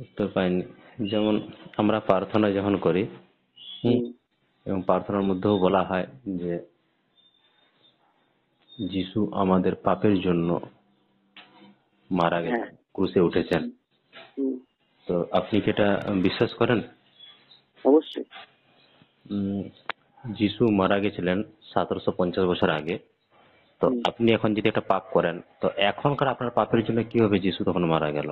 উত্তর পাইনি। যেমন আমরা প্রার্থনা যখন করি, হুম, হুম, এবং প্রার্থনার মধ্যেও বলা হয় যে যিশু আমাদের পাপের জন্য মারা হ্যাঁ, গেছেন, ক্রুশে উঠেছেন। হুম, হুম, তো আপনি কি এটা বিশ্বাস করেন? অবশ্যই। উম, যিশু মারা গেছিলেন 1750 বছর আগে। তো হুম, আপনি এখন যদি একটা পাপ করেন, তো এখনকার আপনার পাপের জন্য কিভাবে যিশু তখন মারা গেল?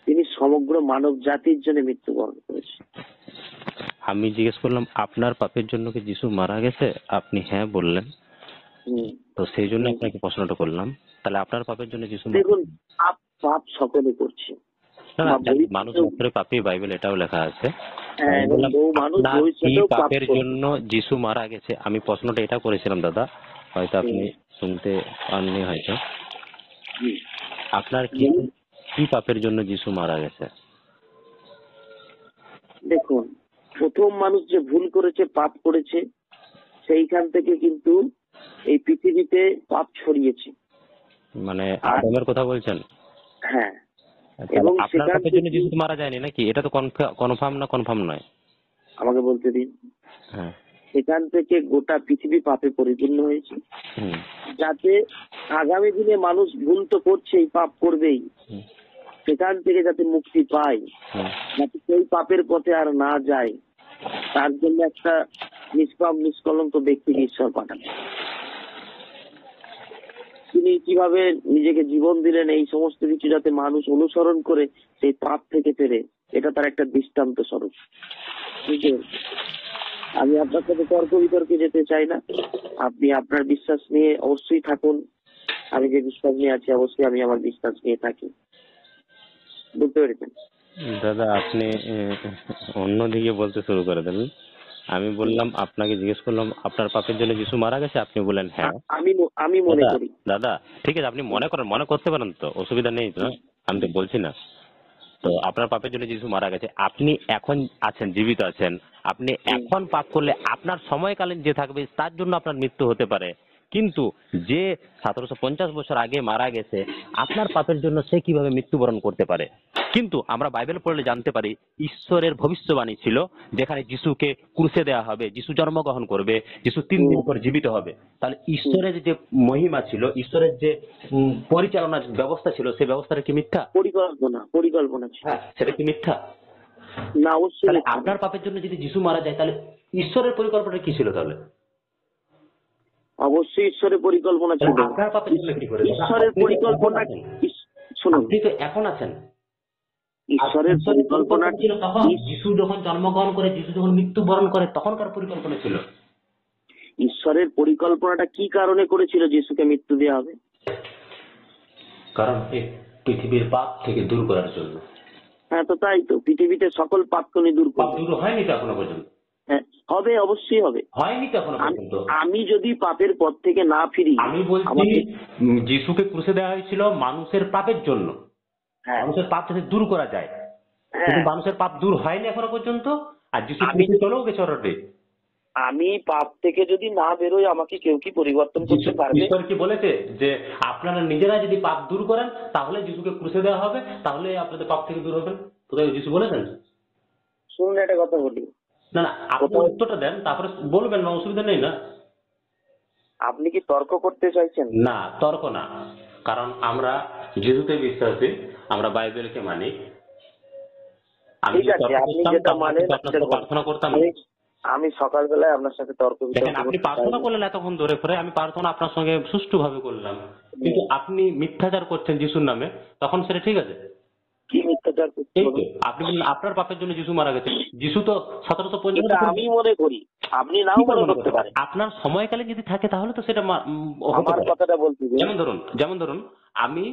তিনি সমগ্র মানব জাতির জন্য মৃত্যুবরণ করেছেন। আমি জিজ্ঞেস করলাম আপনার পাপের জন্য কি যিশু মারা গেছে? আপনি হ্যাঁ বললেন। হুম, তো সেই জন্য হুম। আপনাকে প্রশ্নটা করলাম, তাহলে আপনার পাপের জন্য যিশু মারা দেখুন, গেছে? পাপ পাপ সকলে করছে। না না, বা জানি মানুষ ভবিষ্যতেও, মাত্রই পাপী, বাইবেল এটাও লেখা আছে। হ্যাঁ, আমি এবং বললাম বহু মানুষ আপনার কি ভবিষ্যতেও পাপ পাপের করবে। জন্য যিশু মারা গেছে, আমি প্রশ্নটা এটা করেছিলাম দাদা, হয়তো আপনি হুম, শুনতে পাননি হয়তো। হুম। আপনার কি বলুন। কি পাপের জন্য যিশু মারা গেছে? দেখুন, প্রথম মানুষ যে ভুল করেছে, পাপ করেছে, সেইখান থেকে কিন্তু এই পৃথিবীতে পাপ ছড়িয়েছে। মানে আর আদমের কথা বলছেন? হ্যাঁ, তাহলে এবং আপনার সেখান পাপের জন্য থেকে, যিশু তো মারা যায়নি নাকি? এটা তো কনফার্ম না, কনফার্ম নয়? আমাকে বলতে দিন, হ্যাঁ। সেখান থেকে গোটা পৃথিবী পাপে পরিপূর্ণ হয়েছে, হুম। যাতে আগামী দিনে মানুষ ভুল তো করছেই, পাপ করবেই, হুম। সেখান থেকে যাতে মুক্তি পায়, হুম। যাতে সেই পাপের পথে আর না যায়, তার জন্য একটা নিষ্পাপ নিষ্কলঙ্ক ব্যক্তিকে ঈশ্বর পাঠান। তিনি কিভাবে নিজেকে জীবন দিলেন, এই সমস্ত কিছু যাতে মানুষ অনুসরণ করে সেই পাপ থেকে ফেরে, এটা তার একটা দৃষ্টান্ত স্বরূপ। বুঝতে পেরেছেন? আমি আপনার সাথে তর্ক বিতর্কে যেতে চাই না। আপনি আপনার বিশ্বাস নিয়ে অবশ্যই থাকুন। আমি যে বিশ্বাস নিয়ে আছি, অবশ্যই আমি আমার বিশ্বাস নিয়ে থাকি। বুঝতে পেরেছেন? দাদা আপনি অন্যদিকে বলতে শুরু করে দিলেন। আমি বললাম, আপনাকে জিজ্ঞেস করলাম আপনার পাপের জন্য যিশু মারা গেছে, আপনি বললেন হ্যাঁ। আমি মনে দাদা, করি। দাদা, ঠিক আছে, আপনি মনে করেন, মনে করতে পারেন, তো অসুবিধা নেই তো, আমি তো বলছি না। তো আপনার পাপের জন্য যিশু মারা গেছে, আপনি এখন আছেন, জীবিত আছেন, আপনি এখন পাপ করলে আপনার সময়কালীন যে থাকবে তার জন্য আপনার মৃত্যু হতে পারে। কিন্তু যে 1750 বছর আগে মারা গেছে, আপনার পাপের জন্য সে কিভাবে মৃত্যুবরণ করতে পারে? কিন্তু আমরা বাইবেল পড়লে জানতে পারি ঈশ্বরের ভবিষ্যবাণী ছিল, যেখানে যিশুকে ক্রুশে দেওয়া হবে, যিশু জন্মগ্রহণ করবে, যিশু 3 দিন পর জীবিত হবে। তাহলে ঈশ্বরের যে মহিমা ছিল, ঈশ্বরের যে পরিচালনার ব্যবস্থা ছিল, সেই ব্যবস্থাটা কি মিথ্যা? পরিকল্পনা ছিল। হ্যাঁ, সেটা কি মিথ্যা? না, অবশ্যই তাহলে মিথ্যা আপনার নয়। পাপের জন্য যদি যিশু মারা যায়, তাহলে ঈশ্বরের পরিকল্পনা কি ছিল তাহলে? অবশ্যই ঈশ্বরের পরিকল্পনা তাহলে ছিল। আপনার পাপের জন্য কি করে দাদা? ঈশ্বরের আপনি তো এখন পরিকল্পনা, আছেন, শুনুন, আপনি তো এখন আছেন। আর ঈশ্বরের ঈশ্বরের পরিকল্পনা, পরিকল্পনা ছিল তখন, যিশু যখন জন্মগ্রহণ করে, যিশু যখন মৃত্যুবরণ করে, তখনকার পরিকল্পনা ছিল। ঈশ্বরের পরিকল্পনাটা কি কারণে করেছিল যিশুকে মৃত্যু দেওয়া হবে? কারণ এই পৃথিবীর পাপ থেকে দূর করার জন্য। হ্যাঁ, তো তাই তো, পৃথিবীতে সকল পাপ তো উনি দূর পাপ করবেন। দূর হয়নি তো এখনো পর্যন্ত? হ্যাঁ, হবে, অবশ্যই হবে। হয়নি তো এখনো আমি পর্যন্ত। আমি যদি পাপের পথ থেকে না ফিরি, আমি বলছি আমাকে, যিশুকে ক্রুশে দেওয়া হয়েছিল মানুষের পাপের জন্য, হ্যাঁ, মানুষের পাপ যাতে দূর করা যায়। কিন্তু হ্যাঁ, মানুষের পাপ দূর হয়নি এখনো পর্যন্ত, আর যিশু আমি ক্রুশে চলেও গেছে অলরেডি। আমি পাপ থেকে যদি না বেরোই, আমাকে কেউ কি পরিবর্তন যিশু, করতে পারবে? ঈশ্বর কি বলেছে যে আপনারা নিজেরা যদি পাপ দূর করেন তাহলে যিশুকে ক্রুশে দেওয়া হবে, তাহলে আপনাদের পাপ থেকে দূর হবেন? কোথায় যিশু বলেছেন? শুনুন, একটা কথা বলি। না না, আপনি কোথাও, উত্তরটা দেন, তারপরে বলবেন, না অসুবিধা নেই না। আপনি কি তর্ক করতে চাইছেন? না, তর্ক না। কারণ আমরা যিশুতে বিশ্বাসী, আমরা বাইবেলকে মানি। আমি ঠিক যদি আছে, তর্ক আপনি করতাম যেটা তাহলে মানেন, কিন্তু আপনার সাথে দেখুন, প্রার্থনা করতাম না। আমি আমি সকালবেলায় আপনার সাথে তর্ক দেখেন, বিতর্ক আপনি করতে চাই প্রার্থনা না। করলেন এতক্ষণ ধরে, করে আমি প্রার্থনা আপনার সঙ্গে সুষ্ঠুভাবে করলাম, কিন্তু আপনি মিথ্যাচার করছেন যিশুর নামে, তখন সেটা ঠিক আছে? কি মিথ্যাচার করছি এই তো বলুন? আপনি বললেন আপনার পাপের জন্য যিশু মারা গেছে। যিশু তো 1750 এটা আমি মনে করি, আপনি কি নাও করে মনে মনে করতে করতে পারেন? পারেন। আপনার সময়কালে যদি থাকে তাহলে তো সেটা হতে আমার পারে। কথাটা বলতে দিন। যেমন ধরুন আমি,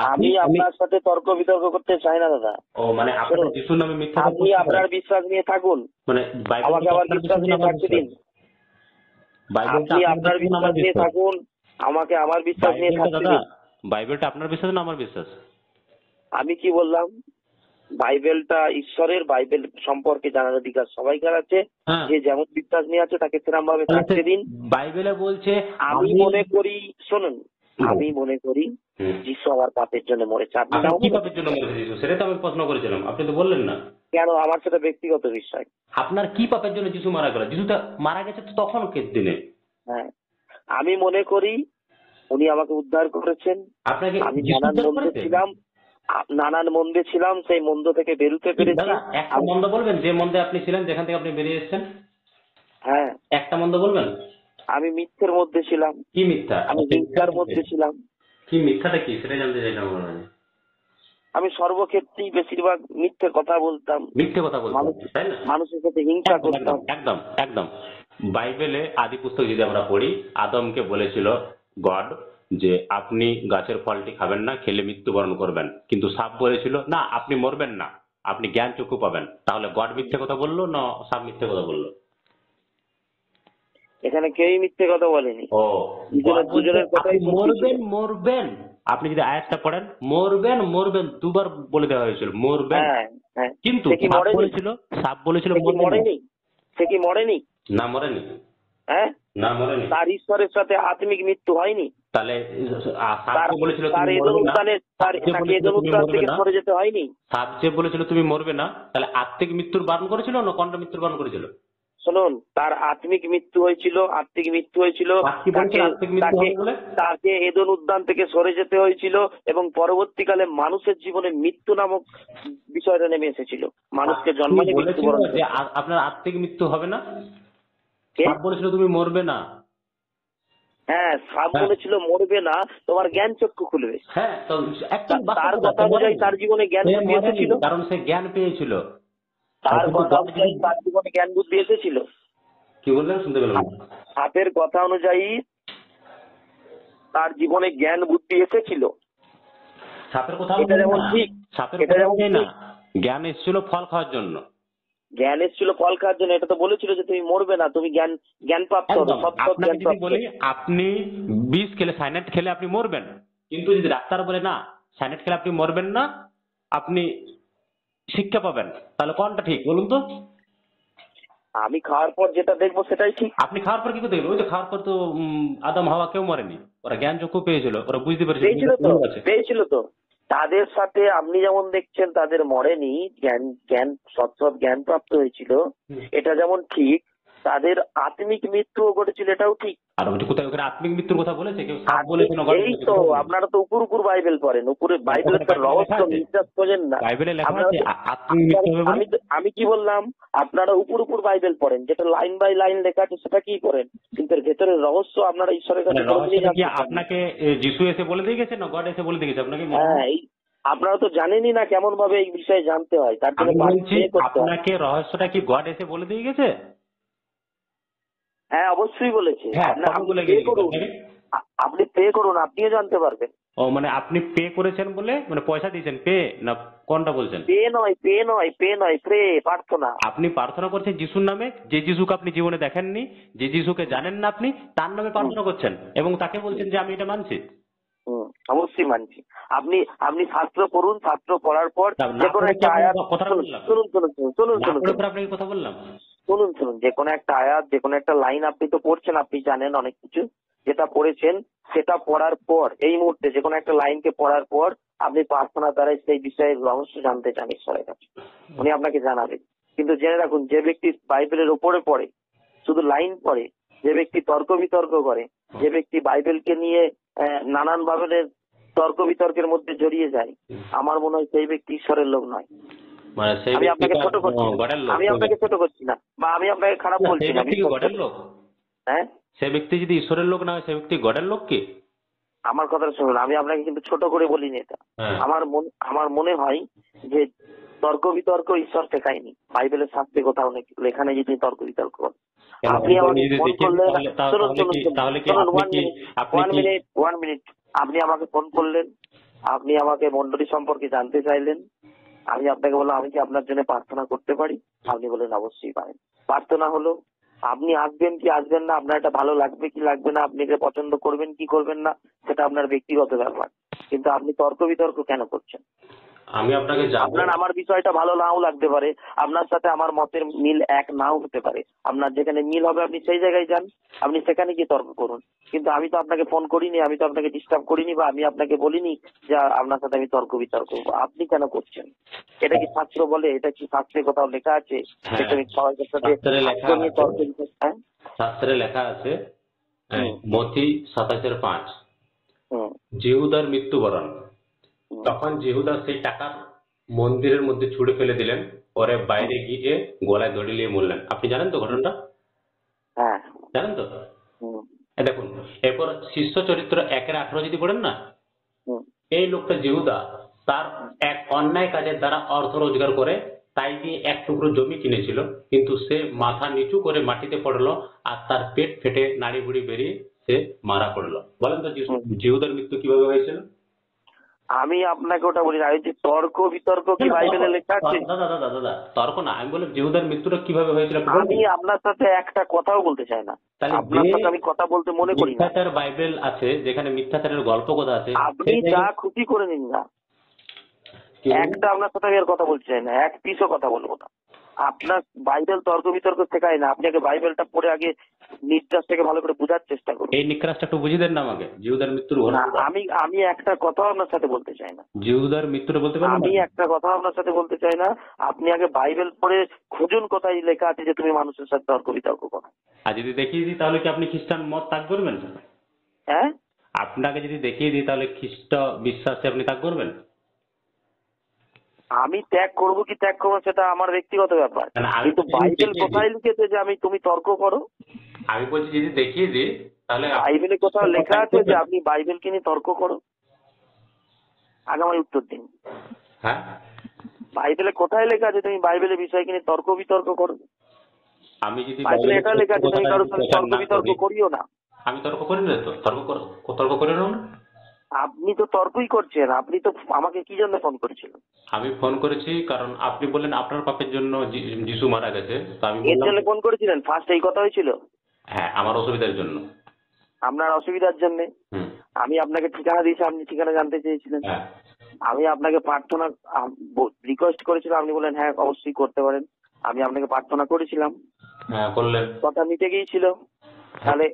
আপনি, আমি আমি। আপনার সাথে তর্ক বিতর্ক করতে চাই না দাদা। ও মানে আপনারা শুনুন, যিশুর নামে মিথ্যাচার আপনি করতে পারেন? আপনার বিশ্বাস নিয়ে থাকুন, মানে বাইবেলটা আমাকে তো আমার আপনার বিশ্বাস বিশ্বাস না নিয়ে আমার থাকতে বিশ্বাস? দিন। বাইবেলটা আপনি আপনার আপনার বিশ্বাস না আমার বিশ্বাস নিয়ে বিশ্বাস? থাকুন, আমাকে আমার বিশ্বাস নিয়ে বাইবেলটা থাকতে দাদা, দিন। বাইবেলটা আপনার বিশ্বাস না আমার বিশ্বাস? আমি কি বললাম? বাইবেলটা ঈশ্বরের, বাইবেল সম্পর্কে জানার অধিকার সবাইকার আছে। হ্যাঁ। যে যেমন বিশ্বাস নিয়ে আছে তাকে সেরকম ভাবে তাহলে সে থাকতে দিন। বাইবেলে বলছে আমি আমি। মনে করি, শুনুন, বলুন। আমি মনে করি হুম। যিশু আমার পাপের জন্য মরেছে, আপনি আপনি নাও কি বলুন। পাপের জন্য মরেছে যিশু? সেটা তো আমি প্রশ্ন করেছিলাম, আপনি তো বললেন না। কেন? আমার সেটা ব্যক্তিগত বিষয়। আপনার কি পাপের জন্য যিশু মারা গেল? যিশু তো মারা গেছে তো তখনকার দিনে। হ্যাঁ, আমি মনে করি উনি আমাকে উদ্ধার করেছেন। আপনাকে আমি যিশু নানান উদ্ধার মন্দে করেছে? ছিলাম, নানান মন্দে ছিলাম, সেই মন্দ থেকে বেরোতে পেরেছি। দাদা একটা আমি, মন্দ বলবেন যে মন্দে আপনি ছিলেন, যেখান থেকে আপনি বেরিয়ে এসেছেন? হ্যাঁ, একটা মন্দ বলবেন? আমি মিথ্যের মধ্যে ছিলাম, কি মিথ্যা? আমি আপনি মিথ্যার হিংসার মধ্যে? মধ্যে ছিলাম, কি মিথ্যাটা কি সেটা জানতে চাইলাম আমার কাছে। আমি সর্বক্ষেত্রেই বেশিরভাগ মিথ্যে কথা বলতাম, মিথ্যে কথা বলতে মানুষ হবে, তাই না? মানুষের সাথে হিংসা একদম একদম করতাম। একদম একদম। বাইবেলে আদি পুস্তক যদি আমরা পড়ি, আদমকে বলেছিল গড যে আপনি গাছের ফলটি খাবেন না, খেলে মৃত্যুবরণ করবেন। কিন্তু সাপ বলেছিল না, আপনি মরবেন না, আপনি জ্ঞান চক্ষু পাবেন। তাহলে গড মিথ্যে কথা বললো না সাপ মিথ্যে কথা বললো? এখানে কেউই মিথ্যে কথা বলেনি, ও, গড বলছে দুজনের আপনি কথাই সত্যি ছিল। মরবেন মরবেন। আপনি যদি আয়াতটা পড়েন, মরবেন মরবেন দুবার বলে দেওয়া হয়েছিল, মরবেন। হ্যাঁ, হ্যাঁ। কিন্তু সে কি সাপ মরেনি? বলেছিল, সাপ বলেছিল সে কি মরবেন না। মরেনি? সে কি মরেনি? না মরেনি। হ্যাঁ, না মরেনি। তার ঈশ্বরের সাথে আত্মিক মৃত্যু হয়নি? তাহলে সাপ তার যে বলেছিল তার তুমি এদন মরবে না, উদ্যানে, সাপ তার যে নাকি বলেছিল এদন তুমি উদ্যান মরবে থেকে না, সরে যেতে হয়নি? সাপ যে বলেছিল তুমি মরবে না, তাহলে আত্মিক মৃত্যুর বারণ করেছিল না কণ্ঠ মৃত্যুর বারণ করেছিল? শুনুন, তার আত্মিক মৃত্যু হয়েছিল, আত্মিক মৃত্যু হয়েছিল। সাপ কি বলেছিল তাকে আত্মিক মৃত্যু তাকে হবে বলে? তাকে এদন উদ্যান থেকে সরে যেতে হয়েছিল, এবং পরবর্তীকালে মানুষের জীবনে মৃত্যু নামক বিষয়টা নেমে এসেছিল। মানুষকে সাপ কি জন্মালে বলেছিল মৃত্যুবরণ যে করতে। আপনার আত্মিক মৃত্যু হবে না? কে? সাপ বলেছিল তুমি মরবে না। হ্যাঁ, সাপ হ্যাঁ বলেছিল মরবে না, তোমার জ্ঞান চক্ষু খুলবে। হ্যাঁ, তো একদম বাস্তব তার কথা, কথা সে অনুযায়ী মরেনি। তার জীবনে জ্ঞান সে বুদ্ধি মরেনি এসেছিল। কারণ সে জ্ঞান পেয়েছিল। তার কিন্তু কথা God যদি, অনুযায়ী তার জীবনে জ্ঞান বুদ্ধি এসেছিল। কি বললেন শুনতে পেলাম না? সাপের কথা অনুযায়ী তার জীবনে জ্ঞান বুদ্ধি এসেছিল। সাপের কথা এটা অনুযায়ী যেমন না, ঠিক, সাপের এটা কথা যেমন অনুযায়ী না, ঠিক। জ্ঞান এসেছিল ফল খাওয়ার জন্য। জ্ঞান এসেছিল ফল খাওয়ার জন্য, এটা তো বলেছিল যে তুমি মরবে না, তুমি জ্ঞান জ্ঞান প্রাপ্ত হবে, একদম। সৎ সৎ আপনাকে জ্ঞান যদি প্রাপ্ত বলি হবে। আপনি বিষ খেলে, সাইনাইড খেলে আপনি মরবেন, কিন্তু যদি ডাক্তার বলে না সাইনাইড খেলে আপনি মরবেন না, আপনি শিক্ষা পাবেন, তাহলে কোনটা ঠিক বলুন তো? আমি খাওয়ার পর যেটা দেখবো সেটাই ঠিক। আপনি খাওয়ার পর কি করতে গেলেন? ওই তো খাওয়ার পর তো আদম হাওয়া কেউ মরেনি, ওরা জ্ঞান চক্ষু পেয়েছিল, ওরা বুঝতে পেরেছিল পেয়েছিল তো, কোন আছে। পেয়েছিল তো। তাদের সাথে আপনি যেমন দেখছেন তাদের মরেনি, জ্ঞান জ্ঞান সৎ সৎ জ্ঞান প্রাপ্ত হয়েছিল, এটা যেমন ঠিক, তাদের আত্মিক মৃত্যুও ঘটেছিল, এটাও ঠিক। আর ওটা কোথায় ওখানে আত্মিক মৃত্যুর কথা বলেছে? কেউ সাপ আত্মিক, বলেছে না গড এই বলেছে? তো কোথায় বলেছে? আপনারা তো উপর উপর বাইবেল পড়েন, উপরে বাইবেলের ওখানে তো বাইবেলে লেখা রহস্য আছে? বিশ্বাস করেন না। বাইবেলে লেখা আপনারা আছে তো, আত্মিক মৃত্যু হবে বলে? আমি কি বললাম, আপনারা উপর উপর বাইবেল পড়েন, যেটা লাইন বাই লাইন লেখা আছে সেটা কি করেন, কিন্তু এর ভেতরের রহস্য আপনারা ঈশ্বরের মানে কাছে কোনোদিনই রহস্যটা কি জানতে চান না। আপনাকে যিশু এসে বলে দিয়ে গেছে না গড এসে বলে দিয়ে গেছে আপনাকে? হ্যাঁ, এই আপনারা তো জানেনই না কেমন ভাবে এই বিষয়ে জানতে হয়, তার জন্য আমি বলছি pray করতে হয়। আপনাকে রহস্যটা কি গড এসে বলে দিয়ে গেছে? হ্যাঁ, অবশ্যই বলেছে। হ্যাঁ, কবে আপনি বলে পে গেছে করুন, আপনাকে? আপনি পে করুন, আপনিও জানতে পারবেন। ও মানে আপনি পে করেছেন বলে, মানে পয়সা দিয়েছেন পে, না কোনটা বলছেন? পে নয়, পে নয়, পে নয়, প্রে, প্রার্থনা। আপনি প্রার্থনা করছেন যিশুর নামে, যে যিশুকে আপনি জীবনে দেখেননি, যে যিশুকে জানেন না আপনি, তার নামে প্রার্থনা করছেন এবং তাকে বলছেন যে আমি এটা মানছি। অবশ্যই মানছি। আপনি আপনি শাস্ত্র পড়ুন, শাস্ত্র পড়ার পর তা যে না কোনো পড়ে কি একটা আপনাকে আয়াত, কথাটা শুনুন বললাম? শুনুন শুনুন শুনুন শুনুন না শুনুন পড়ে শুনুন পরে আপনাকে কথা বললাম? শুনুন শুনুন, যে কোনো একটা আয়াত, যে কোনো একটা লাইন আপনি তো পড়ছেন, আপনি জানেন অনেক কিছু, যেটা পড়েছেন সেটা পড়ার পর, এই মুহূর্তে যে কোনো একটা লাইনকে পড়ার পর আপনি প্রার্থনার দ্বারা সেই বিষয়ের রহস্য জানতে চান ঈশ্বরের কাছে, উনি আপনাকে জানাবেন। কিন্তু জেনে রাখুন, যে ব্যক্তি বাইবেলের ওপরে পড়ে, শুধু লাইন পড়ে, যে ব্যক্তি তর্ক বিতর্ক করে, যে ব্যক্তি বাইবেলকে নিয়ে নানান ভাবে তর্ক বিতর্কের মধ্যে জড়িয়ে যায়, আমার মনে হয় সেই ব্যক্তি ঈশ্বরের লোক নয়। মানে সেই আমি আপনাকে ব্যক্তিটা ছোট করছি না, গডের লোক? আমি আপনাকে ছোট করছি না, বা আমি আপনাকে খারাপ না, বলছি সেই না, ব্যক্তি কি বিশ্বাস গডের করুন। লোক? হ্যাঁ, সে ব্যক্তি যদি ঈশ্বরের লোক না হয়, সে ব্যক্তি গডের লোক কি? আমার কথাটা শুনুন, আমি আপনাকে কিন্তু ছোট করে বলিনি এটা। হ্যাঁ। আমার মনে হয় যে তর্ক বিতর্ক ঈশ্বর শেখায়নি, বাইবেলের শাস্ত্রে কোথাও লেখা নেই যে তুমি তর্ক বিতর্ক করো। কেন আপনি আমাকে যদি ফোন দেখি করলেন, শুনুন তাহলে শুনুন কি শুনুন তাহলে কি শুনুন, আপনি কি আপনি কি? ওয়ান মিনিট, আপনি আমাকে ফোন করলেন, আপনি আমাকে মন্ডলী সম্পর্কে জানতে চাইলেন, আমি আপনাকে বললাম আমি কি আপনার জন্য প্রার্থনা করতে পারি? আপনি বললেন অবশ্যই পারেন। প্রার্থনা হলো, আপনি আসবেন কি আসবেন না, আপনার এটা ভালো লাগবে কি লাগবে না, আপনি এটা পছন্দ করবেন কি করবেন না, সেটা আপনার ব্যক্তিগত ব্যাপার, কিন্তু আপনি তর্ক বিতর্ক কেন করছেন? আমি আপনাকে যাব। আপনার আমার বিষয়টা ভালো নাও লাগতে পারে, আপনার সাথে আমার মতের মিল এক নাও হতে পারে। আপনার যেখানে মিল হবে আপনি সেই জায়গায় যান, আপনি সেখানে গিয়ে তর্ক করুন। কিন্তু আমি তো আপনাকে ফোন করিনি, আমি তো আপনাকে ডিস্টার্ব করিনি, বা আমি আপনাকে বলিনি যে আপনার সাথে আমি তর্ক বিতর্ক করবো। আপনি কেন করছেন? এটা কি শাস্ত্র বলে? এটা কি শাস্ত্রে কোথাও লেখা আছে যে হ্যাঁ, তুমি সবার সাথে শাস্ত্রে লেখা আগ্রহ নিয়ে আছে, তর্ক বিতর্ক? হ্যাঁ। শাস্ত্রে লেখা আছে হুম। মথি 27-5, হুম। জিহুদার মৃত্যুবরণ। হুম। তখন জিহুদা সেই টাকা মন্দিরের মধ্যে ছুঁড়ে ফেলে দিলেন, পরে বাইরে গিয়ে গলায় দড়ি নিয়ে মরলেন। আপনি জানেন তো ঘটনাটা? হ্যাঁ। জানেন তো? হুম। দেখুন, এরপর শিষ্য চরিত্র 1-18 যদি পড়েন না, হুম। এই লোকটা জিহুদা তার এক অন্যায় কাজের দ্বারা অর্থ রোজগার করে, তাই দিয়ে এক টুকরো জমি কিনেছিল, কিন্তু সে মাথা নিচু করে মাটিতে পড়লো আর তার পেট ফেটে নাড়ি ভুড়ি বেরিয়ে সে মারা পড়লো। বলেন তো হুম। জিহুদার মৃত্যু কিভাবে হয়েছিল? আমি আপনাকে ওটা বলি না, ওই যে তর্ক বিতর্ক কি না, বাইবেলে লেখা আছে? দাদা দাদা দাদা তর্ক না, আমি বললাম জিহুদার মৃত্যুটা কিভাবে হয়েছিল একটু আমি বলবেন? আপনার সাথে একটা কথাও বলতে চাই না, তাহলে আপনার যে সাথে আমি কথা বলতে মনে করি না। মিথ্যাচার বাইবেল আছে, যেখানে মিথ্যাচারের গল্প কথা আছে, আপনি সেই যা জায়গায় খুশি করে নিন না, কি বলুন? একটা আপনার সাথে আমি আর কথা বলতে চাই না, এক পিসও কথা বলবো না। আপনার বাইবেল তর্ক বিতর্ক শেখায় না, আপনি আগে বাইবেলটা পড়ে আগে নির্যাস থেকে ভালো করে বোঝার চেষ্টা করুন। এই নিক্রাসটা একটু বুঝিয়ে দেন না আমাকে, জিহুদার মৃত্যুর না, ঘটনাটা। আমি আমি একটা কথাও আপনার সাথে বলতে চাই না। জিহুদার মৃত্যুটা বলতে পারবেন আমি না? একটা কথা আপনার সাথে বলতে চাই না। আপনি আগে বাইবেল পড়ে খুঁজুন কোথায় লেখা আছে যে তুমি মানুষের সাথে তর্ক বিতর্ক করো। আর যদি দেখিয়ে দিই তাহলে কি আপনি খ্রিস্টান মত ত্যাগ করবেন? হ্যাঁ। আপনাকে যদি দেখিয়ে দিই তাহলে খ্রিস্ট বিশ্বাসে আপনি ত্যাগ করবেন? আমি ত্যাগ করবো কি ত্যাগ করবো সেটা আমার ব্যক্তিগত ব্যাপার, না, আমি কিন্তু যদি বাইবেল দেখিয়ে কোথায় দিই, লিখেছে যে তুমি তর্ক করো? আমি বলছি যদি দেখিয়ে দিই তাহলে আপনি বাইবেলে কোথাও খ্রিস্ট মত লেখা ত্যাগ আছে যে করবেন? আপনি বাইবেলকে নিয়ে তর্ক করো? আগে আমার উত্তর দিন। হ্যাঁ, বাইবেলে কোথায় লেখা আছে তুমি বাইবেলের বিষয়কে নিয়ে তর্ক বিতর্ক করো? আমি যদি বাইবেলে এটা লেখা আছে তুমি কথাটা কারোর যদি সাথে প্রচার তর্ক না বিতর্ক করি, করিও না। আমি তর্ক করি না তো, তর্ক করি না। আপনি তো তর্কই করছেন। আপনি তো আমাকে কি জন্য ফোন করেছিলেন? আমি ফোন করেছি কারণ আপনি বললেন আপনার পাপের জন্য যিশু মারা গেছে, তো আমি এর বললাম জন্য ফোন করেছিলেন? ফার্স্ট এই কথা হয়েছিল হ্যাঁ আমার অসুবিধার জন্য। আপনার অসুবিধার জন্য। হুম। আমি আপনাকে ঠিকানা দিয়েছি, আপনি ঠিকানা জানতে চেয়েছিলেন। হ্যাঁ। আমি আপনাকে প্রার্থনা রিকোয়েস্ট করেছিলাম, আপনি বলেন হ্যাঁ অবশ্যই করতে পারেন। আমি আপনাকে প্রার্থনা করেছিলাম, হ্যাঁ করলেন। কথা মিটে গিয়েছিল। তাহলে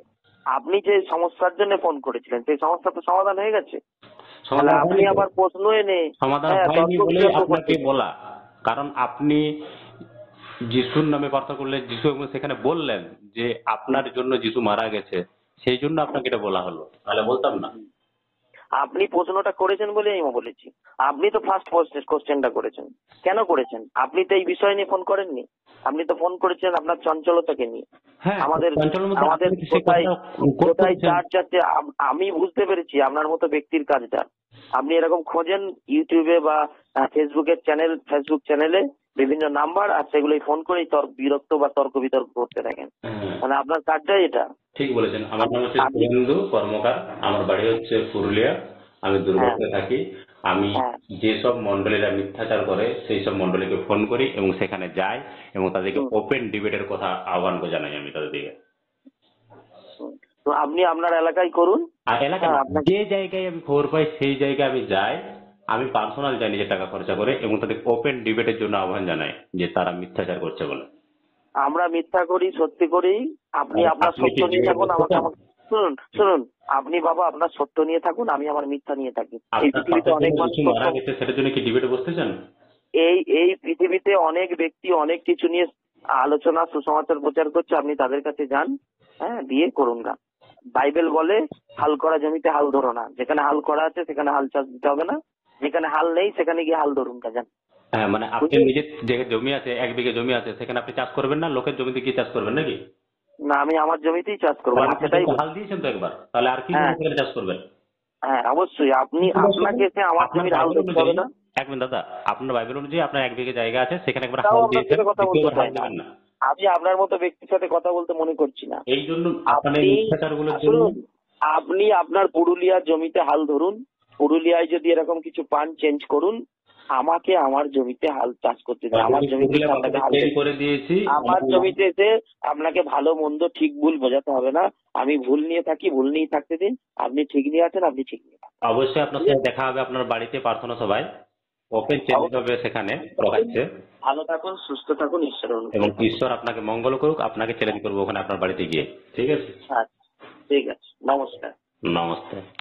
আপনি যে সমস্যার জন্য ফোন করেছিলেন সেই সমস্যা তো সমাধান হয়ে গেছে। তাহলে সমাধান আপনি হয়নি তো? আবার প্রশ্ন এনে সমাধান হ্যাঁ হয়নি তর্ক বলেই বিতর্ক আপনাকে করছেন। বলা, কারণ আপনি যিশুর নামে প্রার্থনা করলে যিশু এবং সেখানে বললেন যে আপনার জন্য যিশু মারা গেছে, সেই জন্য আপনাকে এটা বলা হলো, তাহলে বলতাম না? আপনি প্রশ্নটা করেছেন বলে আমি বলেছি। আপনি তো ফার্স্ট কোশ্চেনটা করেছেন। কেন করেছেন? আপনি তো এই বিষয় নিয়ে ফোন করেননি। আপনি তো ফোন করেছেন আপনার চঞ্চলতাকে নিয়ে। হ্যাঁ, আমাদের চঞ্চলের মধ্যে আমাদের আপনি সেই কোথায় কথাটা কোথায় করছেন। চার্চ আছে আমি বুঝতে পেরেছি আপনার মতো ব্যক্তির কাজটা। আপনি এরকম খোঁজেন ইউটিউবে বা ফেসবুক চ্যানেলে বিভিন্ন নাম্বার, আর সেগুলোই ফোন করে বিরক্ত বা তর্ক বিতর্ক করতে থাকেন। হ্যাঁ, মানে আপনার কাজটাই এটা। ঠিক বলেছেন। আমার নাম হচ্ছে আপনি শুভেন্দু কর্মকার, আমার বাড়ি হচ্ছে পুরুলিয়া, আমি হ্যাঁ দুর্গাপুরে থাকি। আমি হ্যাঁ যেসব মন্ডলীরা মিথ্যাচার করে সেই সব মন্ডলীকে ফোন করি এবং সেখানে যাই এবং তাদেরকে হুম, ওপেন ডিবেটের কথা আহ্বান জানাই আমি তাদেরকে। হুম। তো আপনি আপনার এলাকায় করুন। আর এলাকা হ্যাঁ না, আপনাকে যে জায়গায় আমি খবর পাই সেই জায়গায় আমি যাই, আমি পার্সোনাল যাই নিজের টাকা খরচা করে এবং তাদের ওপেন ডিবেটের জন্য আহ্বান জানাই যে তারা মিথ্যাচার করছে বলে। আমরা মিথ্যা করি সত্যি করি। আপনি আর আপনার আপনি সত্য কি নিয়ে ডিবেট থাকুন, করতে আমাকে চান? আমাকে শুনুন শুনুন। আপনি বাবা আপনার সত্য নিয়ে থাকুন, আমি আমার মিথ্যা নিয়ে থাকি। এই আপনার পৃথিবীতে পাপের অনেক জন্য মানুষ যিশু সত্য, মারা গেছে সেটার জন্য কি ডিবেটে বসতে চান? এই পৃথিবীতে অনেক ব্যক্তি অনেক কিছু নিয়ে আলোচনা সুসমাচার প্রচার করছে। আপনি তাদের কাছে যান, হ্যাঁ দিয়ে করুন গা। বাইবেল বলে হাল করা জমিতে হাল ধরো না। যেখানে হাল করা আছে সেখানে হাল চাষ দিতে হবে না, যেখানে হাল নেই সেখানে গিয়ে হাল ধরুন গা, যান। হ্যাঁ, মানে আপনি বুঝলেন? নিজের যে জমি আছে 1 বিঘে জমি আছে সেখানে আপনি চাষ করবেন না, লোকের জমিতে গিয়ে চাষ করবেন নাকি? না, আমি আমার জমিতেই চাষ করবো, তাহলে আমি আপনি সেটাই জমিতে বলছি। হাল দিয়েছেন তো একবার, তাহলে আর কি জন্য হ্যাঁ সেখানে চাষ করবেন? হ্যাঁ অবশ্যই। আপনাকে এসে আমার আপনার জমির হাল বাইবেল ধরতে হবে অনুযায়ী, না। এক মিনিট দাদা, আপনার বাইবেল অনুযায়ী আপনার 1 বিঘে জায়গা আছে, সেখানে একবার তাও হাল আপনার দিয়েছেন, সাথে কথা বলতে দ্বিতীয়বার হাল চাই না। দেবেন না। আমি আপনার মতো ব্যক্তির সাথে কথা বলতে মনে করছি না। এই জন্য আপনার এই আপনি মিথ্যাচার গুলোর জন্য। শুনুন, আপনি আপনার পুরুলিয়ার জমিতে হাল ধরুন। পুরুলিয়ায় যদি এরকম কিছু পান চেঞ্জ করুন। আমাকে আমার জমিতে হাল চাষ করতে দিন। আমার অলরেডি জমিতে পুরুলিয়া এসে আপনাকে বাবাকে হাল চেঞ্জ ধরতে, করে দিয়েছি। আমার জমিতে এসে আপনাকে ভালো মন্দ ঠিক ভুল বোঝাতে হবে না। আমি ভুল নিয়ে থাকি, ভুল নিয়েই থাকতে দিন। আপনি ঠিক নিয়ে আছেন, আপনি ঠিক নিয়ে থাকুন। অবশ্যই আপনার ঠিক সাথে আছে? দেখা হবে আপনার বাড়িতে প্রার্থনা সভায়। ওপেন চ্যালেঞ্জ হবে সেখানে প্রকাশ্যে। ভালো থাকুন, সুস্থ থাকুন, ঈশ্বর অনুগ্রহ এবং করুন। ঈশ্বর আপনাকে মঙ্গল করুক, আপনাকে চ্যালেঞ্জ করবো ওখানে আপনার বাড়িতে গিয়ে। ঠিক আছে, আচ্ছা, ঠিক আছে, নমস্কার। নমস্তে।